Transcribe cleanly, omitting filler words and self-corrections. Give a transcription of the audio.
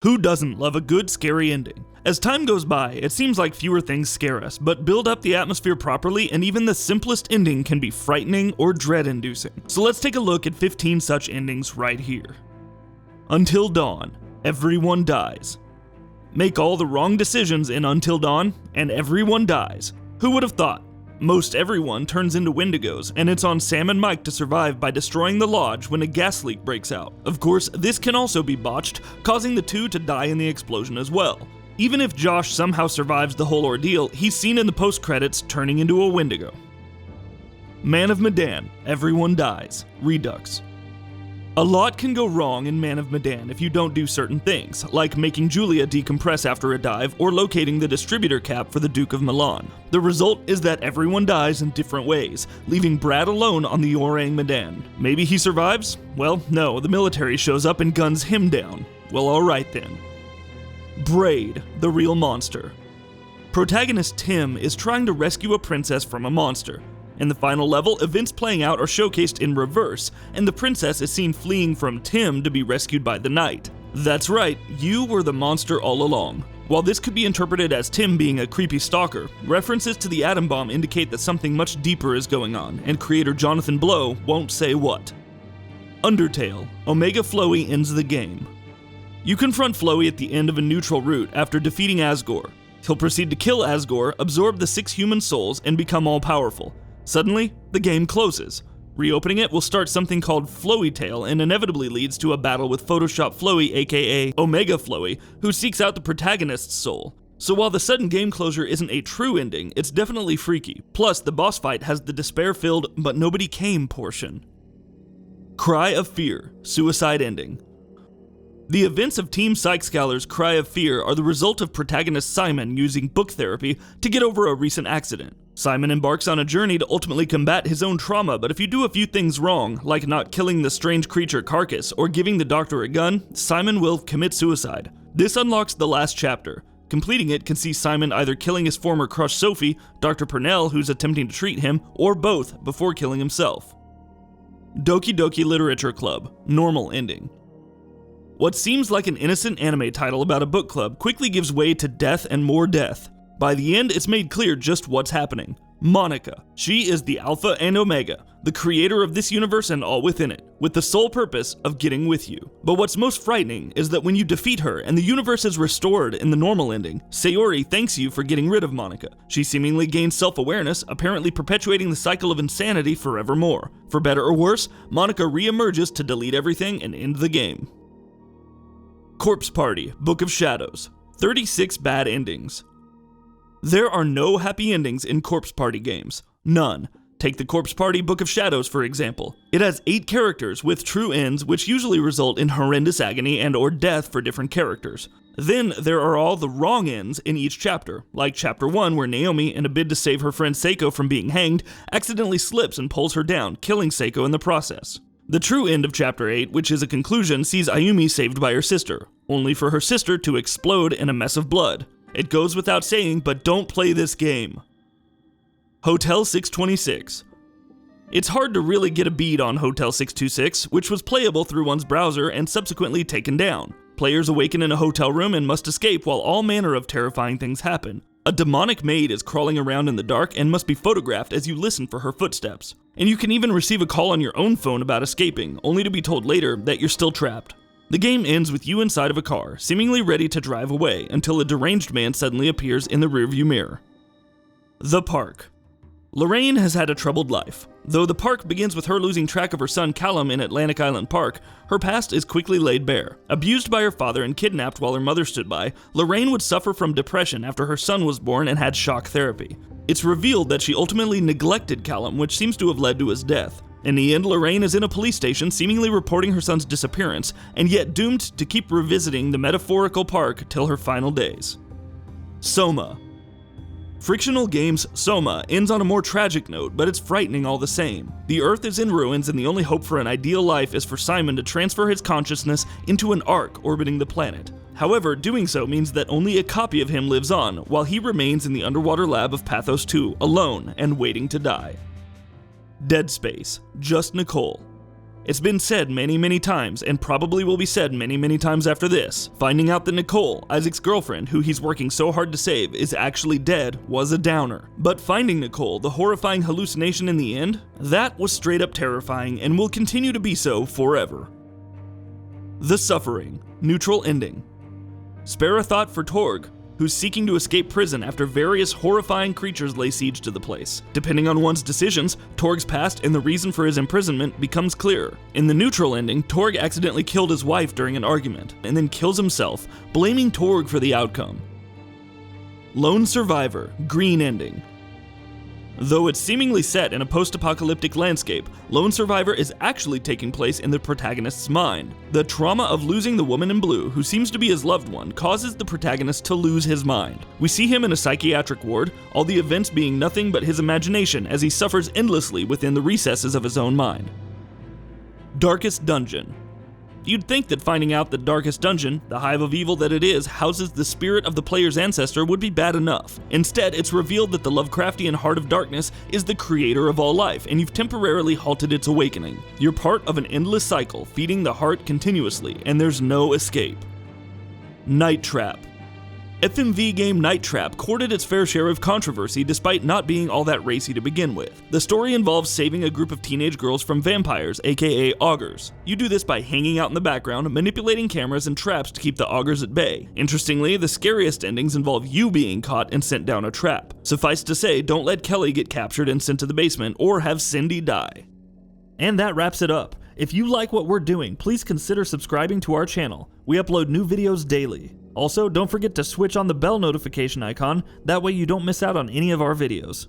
Who doesn't love a good, scary ending? As time goes by, it seems like fewer things scare us, but build up the atmosphere properly and even the simplest ending can be frightening or dread-inducing. So let's take a look at 15 such endings right here. Until Dawn, everyone dies. Make all the wrong decisions in Until Dawn, and everyone dies. Who would have thought? Most everyone turns into Wendigos, and it's on Sam and Mike to survive by destroying the lodge when a gas leak breaks out. Of course, this can also be botched, causing the two to die in the explosion as well. Even if Josh somehow survives the whole ordeal, he's seen in the post-credits turning into a Wendigo. Man of Medan, everyone dies. Redux. A lot can go wrong in Man of Medan if you don't do certain things, like making Julia decompress after a dive or locating the distributor cap for the Duke of Milan. The result is that everyone dies in different ways, leaving Brad alone on the Orang Medan. Maybe he survives? Well, no, the military shows up and guns him down. Well, alright then. BRAID, the real monster. Protagonist Tim is trying to rescue a princess from a monster. In the final level, events playing out are showcased in reverse, and the princess is seen fleeing from Tim to be rescued by the knight. That's right, you were the monster all along. While this could be interpreted as Tim being a creepy stalker, references to the atom bomb indicate that something much deeper is going on, and creator Jonathan Blow won't say what. Undertale, Omega Flowey ends the game. You confront Flowey at the end of a neutral route after defeating Asgore. He'll proceed to kill Asgore, absorb the 6 human souls, and become all-powerful. Suddenly, the game closes. Reopening it will start something called Flowey Tale and inevitably leads to a battle with Photoshop Flowey, aka Omega Flowey, who seeks out the protagonist's soul. So while the sudden game closure isn't a true ending, it's definitely freaky. Plus, the boss fight has the despair-filled but nobody came portion. Cry of Fear, Suicide Ending. The events of Team Psych-Scoular's Cry of Fear are the result of protagonist Simon using book therapy to get over a recent accident. Simon embarks on a journey to ultimately combat his own trauma, but if you do a few things wrong, like not killing the strange creature Carcass or giving the doctor a gun, Simon will commit suicide. This unlocks the last chapter. Completing it can see Simon either killing his former crush Sophie, Dr. Purnell, who's attempting to treat him, or both before killing himself. Doki Doki Literature Club, Normal Ending. What seems like an innocent anime title about a book club quickly gives way to death and more death. By the end, it's made clear just what's happening. Monica. She is the Alpha and Omega, the creator of this universe and all within it, with the sole purpose of getting with you. But what's most frightening is that when you defeat her and the universe is restored in the normal ending, Sayori thanks you for getting rid of Monica. She seemingly gains self-awareness, apparently perpetuating the cycle of insanity forevermore. For better or worse, Monica re-emerges to delete everything and end the game. Corpse Party, Book of Shadows. 36 bad endings. There are no happy endings in Corpse Party games. None. Take the Corpse Party Book of Shadows, for example. It has 8 characters with true ends, which usually result in horrendous agony and or death for different characters. Then there are all the wrong ends in each chapter, like Chapter 1 where Naomi, in a bid to save her friend Seiko from being hanged, accidentally slips and pulls her down, killing Seiko in the process. The true end of Chapter 8, which is a conclusion, sees Ayumi saved by her sister, only for her sister to explode in a mess of blood. It goes without saying, but don't play this game. Hotel 626. It's hard to really get a bead on Hotel 626, which was playable through one's browser and subsequently taken down. Players awaken in a hotel room and must escape while all manner of terrifying things happen. A demonic maid is crawling around in the dark and must be photographed as you listen for her footsteps. And you can even receive a call on your own phone about escaping, only to be told later that you're still trapped. The game ends with you inside of a car, seemingly ready to drive away, until a deranged man suddenly appears in the rearview mirror. The Park. Lorraine has had a troubled life. Though the park begins with her losing track of her son Callum in Atlantic Island Park, her past is quickly laid bare. Abused by her father and kidnapped while her mother stood by, Lorraine would suffer from depression after her son was born and had shock therapy. It's revealed that she ultimately neglected Callum, which seems to have led to his death. In the end, Lorraine is in a police station seemingly reporting her son's disappearance, and yet doomed to keep revisiting the metaphorical park till her final days. Soma. Frictional Games' Soma ends on a more tragic note, but it's frightening all the same. The Earth is in ruins and the only hope for an ideal life is for Simon to transfer his consciousness into an ark orbiting the planet. However, doing so means that only a copy of him lives on, while he remains in the underwater lab of Pathos 2, alone and waiting to die. Dead Space, Just Nicole. It's been said many times, and probably will be said many times after this. Finding out that Nicole, Isaac's girlfriend, who he's working so hard to save, is actually dead was a downer. But finding Nicole, the horrifying hallucination in the end, that was straight up terrifying and will continue to be so forever. The Suffering, neutral ending. Spare a thought for Torg, who's seeking to escape prison after various horrifying creatures lay siege to the place. Depending on one's decisions, Torg's past and the reason for his imprisonment becomes clearer. In the neutral ending, Torg accidentally killed his wife during an argument, and then kills himself, blaming Torg for the outcome. Lone Survivor, green ending. Though it's seemingly set in a post-apocalyptic landscape, Lone Survivor is actually taking place in the protagonist's mind. The trauma of losing the woman in blue, who seems to be his loved one, causes the protagonist to lose his mind. We see him in a psychiatric ward, all the events being nothing but his imagination as he suffers endlessly within the recesses of his own mind. Darkest Dungeon. You'd think that finding out the Darkest Dungeon, the hive of evil that it is, houses the spirit of the player's ancestor would be bad enough. Instead, it's revealed that the Lovecraftian Heart of Darkness is the creator of all life, and you've temporarily halted its awakening. You're part of an endless cycle, feeding the heart continuously, and there's no escape. Night Trap. FMV game Night Trap courted its fair share of controversy despite not being all that racy to begin with. The story involves saving a group of teenage girls from vampires, aka augurs. You do this by hanging out in the background, manipulating cameras and traps to keep the augurs at bay. Interestingly, the scariest endings involve you being caught and sent down a trap. Suffice to say, don't let Kelly get captured and sent to the basement, or have Cindy die. And that wraps it up. If you like what we're doing, please consider subscribing to our channel. We upload new videos daily. Also, don't forget to switch on the bell notification icon, that way you don't miss out on any of our videos.